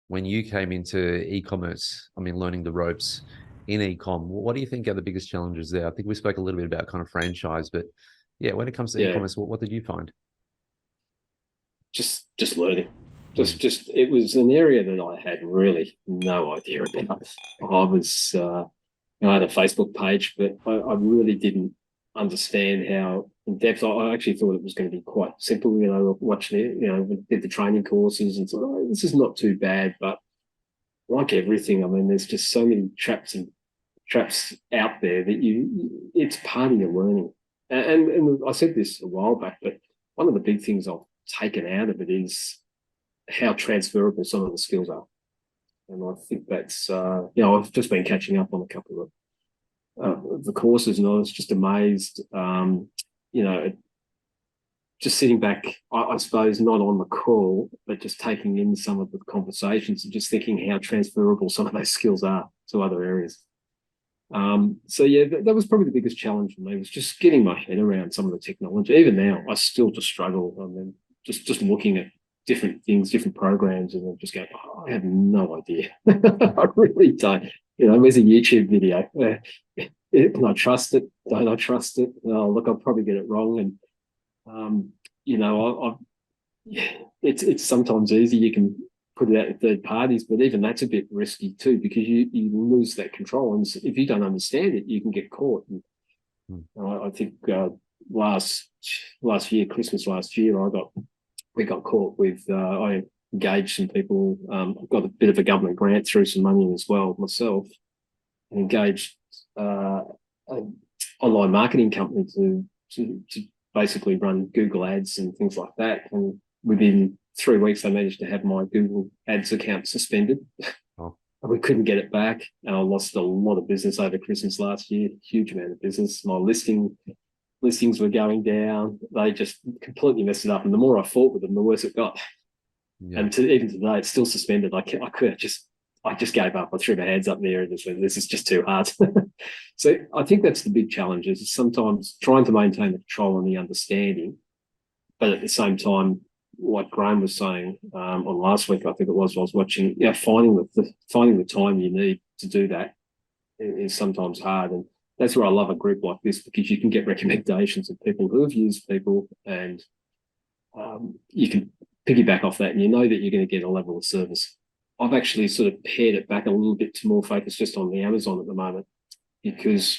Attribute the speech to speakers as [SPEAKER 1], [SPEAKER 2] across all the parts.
[SPEAKER 1] when you came into e-commerce, I mean, learning the ropes in e-com, what do you think are the biggest challenges there? I think we spoke a little bit about kind of franchise, but yeah, when it comes to
[SPEAKER 2] Yeah,
[SPEAKER 1] e-commerce, what did you find?
[SPEAKER 2] just learning.
[SPEAKER 1] Mm,
[SPEAKER 2] Just it was an area that I had really no idea about. I was I had a Facebook page, but I really didn't understand how in depth. I actually thought it was going to be quite simple. Watching it, did the training courses and thought, oh, this is not too bad. But like everything, I mean, there's just so many traps out there that it's part of your learning. And I said this a while back, but one of the big things I've taken out of it is how transferable some of the skills are. And I think that's, I've just been catching up on a couple of the courses, and I was just amazed. You know, just sitting back, I suppose, not on the call, but just taking in some of the conversations and just thinking how transferable some of those skills are to other areas. So yeah, that was probably the biggest challenge for me, was just getting my head around some of the technology. Even now, I still just struggle. I mean, just looking at different things, different programs, and I'm just going, oh, I have no idea. I really don't. There's a YouTube video. Can I trust it? Don't I trust it? Oh, look, I'll probably get it wrong. And um, you know, I, yeah, it's sometimes easy. You can put it out to third parties, but even that's a bit risky too, because you lose that control, and if you don't understand it, you can get caught. And
[SPEAKER 1] mm,
[SPEAKER 2] I think last year, Christmas last year, we got caught with. I engaged some people. Got a bit of a government grant through some money as well myself, and engaged an online marketing company to basically run Google Ads and things like that. And within 3 weeks, I managed to have my Google Ads account suspended.
[SPEAKER 1] oh,
[SPEAKER 2] We couldn't get it back. And I lost a lot of business over Christmas last year, huge amount of business. My listings were going down. They just completely messed it up. And the more I fought with them, the worse it got.
[SPEAKER 1] yeah.
[SPEAKER 2] And even today, it's still suspended. I just gave up. I threw my hands up there and just went, this is just too hard. So I think that's the big challenge, is sometimes trying to maintain the control and the understanding, but at the same time, like Graham was saying on last week, I think it was, I was watching, finding the time you need to do that is sometimes hard. And that's where I love a group like this, because you can get recommendations of people who have used people, and you can piggyback off that, and you know that you're going to get a level of service. I've actually sort of pared it back a little bit to more focus just on the Amazon at the moment, because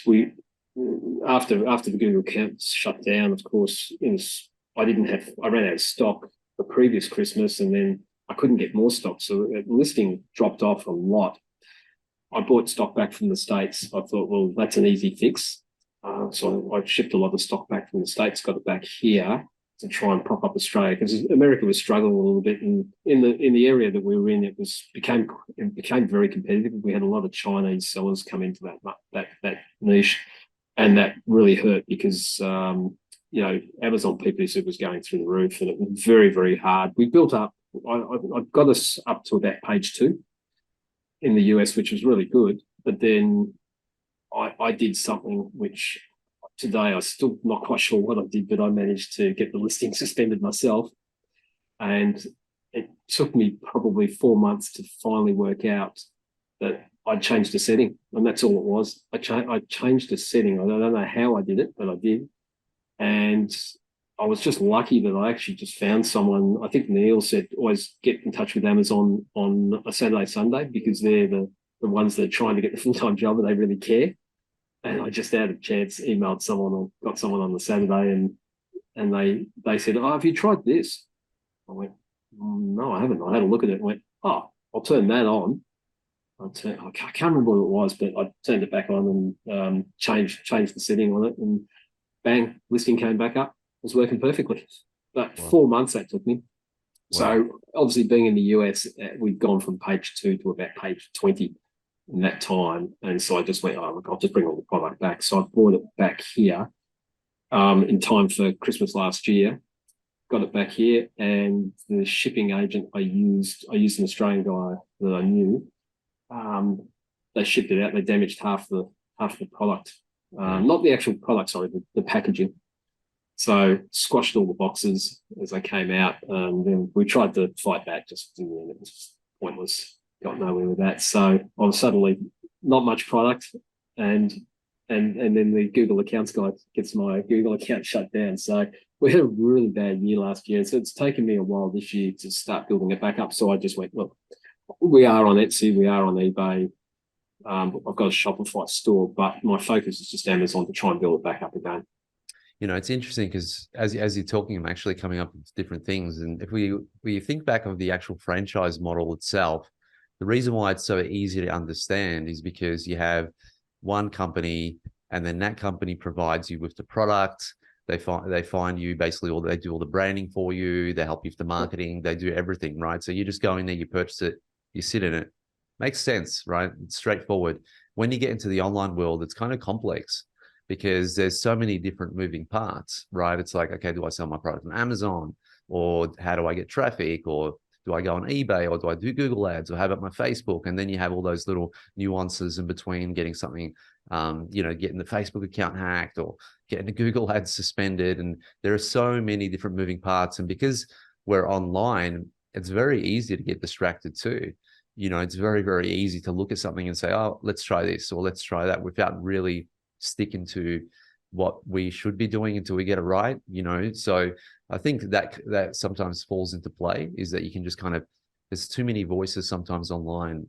[SPEAKER 2] after the Google account shut down, of course, I ran out of stock the previous Christmas, and then I couldn't get more stock, so the listing dropped off a lot. I bought stock back from the States. I thought, well, that's an easy fix. So I shipped a lot of stock back from the States, got it back here to try and prop up Australia, because America was struggling a little bit, and in the area that we were in, it became very competitive. We had a lot of Chinese sellers come into that niche, and that really hurt, because Amazon PPC was going through the roof, and it was very, very hard. We built up. I got us up to about page 2 in the US, which was really good. But then I did something which today I'm still not quite sure what I did, but I managed to get the listing suspended myself. And it took me probably 4 months to finally work out that I changed the setting. And that's all it was. I changed the setting. I don't know how I did it, but I did. And I was just lucky that I actually just found someone. I think Neil said always get in touch with Amazon on a Saturday, Sunday, because they're the ones that are trying to get the full-time job and they really care. And I just out of chance emailed someone, or got someone on the Saturday, and they said, "Oh, have you tried this?" I went, "No, I haven't." I had a look at it and went, "Oh, I'll turn that on." I can't remember what it was, but I turned it back on and changed the setting on it, and bang, listing came back up. It was working perfectly. But
[SPEAKER 1] Wow.
[SPEAKER 2] 4 months that took me.
[SPEAKER 1] Wow.
[SPEAKER 2] So obviously, being in the US, we've gone from page 2 to about page 20 in that time. And so I just went, oh, look, I'll just bring all the product back. So I brought it back here in time for Christmas last year. Got it back here, and the shipping agent I used an Australian guy that I knew. Um, they shipped it out. They damaged half the product,
[SPEAKER 1] Yeah.
[SPEAKER 2] not the actual product, sorry, the packaging. So squashed all the boxes as they came out. Then we tried to fight back, just in the end, it was just pointless. got nowhere with that. So I was suddenly not much product, and and then the Google Accounts guy gets my Google account shut down. So we had a really bad year last year. So it's taken me a while this year to start building it back up. So I just went, look, we are on Etsy, we are on eBay. I've got a Shopify store, but my focus is just Amazon to try and build it back up again.
[SPEAKER 1] You know, it's interesting because as you're talking, I'm actually coming up with different things. And if we think back of the actual franchise model itself, the reason why it's so easy to understand is because you have one company, and then that company provides you with the product. They find you basically, or they do all the branding for you. They help you with the marketing. They do everything, right? So you just go in there, you purchase it, you sit in it. Makes sense, right? It's straightforward. When you get into the online world, it's kind of complex because there's so many different moving parts, right? It's like, okay, do I sell my product on Amazon, or how do I get traffic, or do I go on eBay, or do I do Google ads, or how about my Facebook? And then you have all those little nuances in between, getting something, getting the Facebook account hacked or getting the Google ads suspended. And there are so many different moving parts. And because we're online, it's very easy to get distracted too. It's very, very easy to look at something and say, oh, let's try this or let's try that, without really sticking to what we should be doing until we get it right. So I think that sometimes falls into play, is that you can just kind of, there's too many voices sometimes online,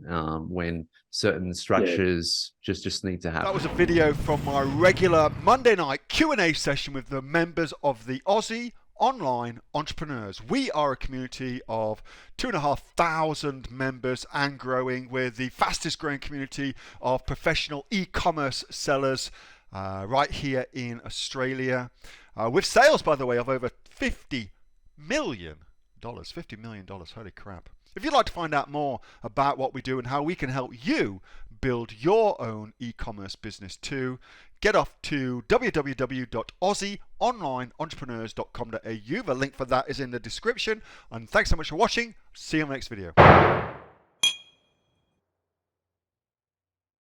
[SPEAKER 1] when certain structures just need to happen.
[SPEAKER 3] That was a video from my regular Monday night Q&A session with the members of the Aussie Online Entrepreneurs. We are a community of 2,500 members and growing. We're the fastest growing community of professional e-commerce sellers right here in Australia, with sales, by the way, of over $50 million. $50 million, holy crap. If you'd like to find out more about what we do and how we can help you build your own e-commerce business too, get off to www.aussieonlineentrepreneurs.com.au. The link for that is in the description. And thanks so much for watching. See you in the next video.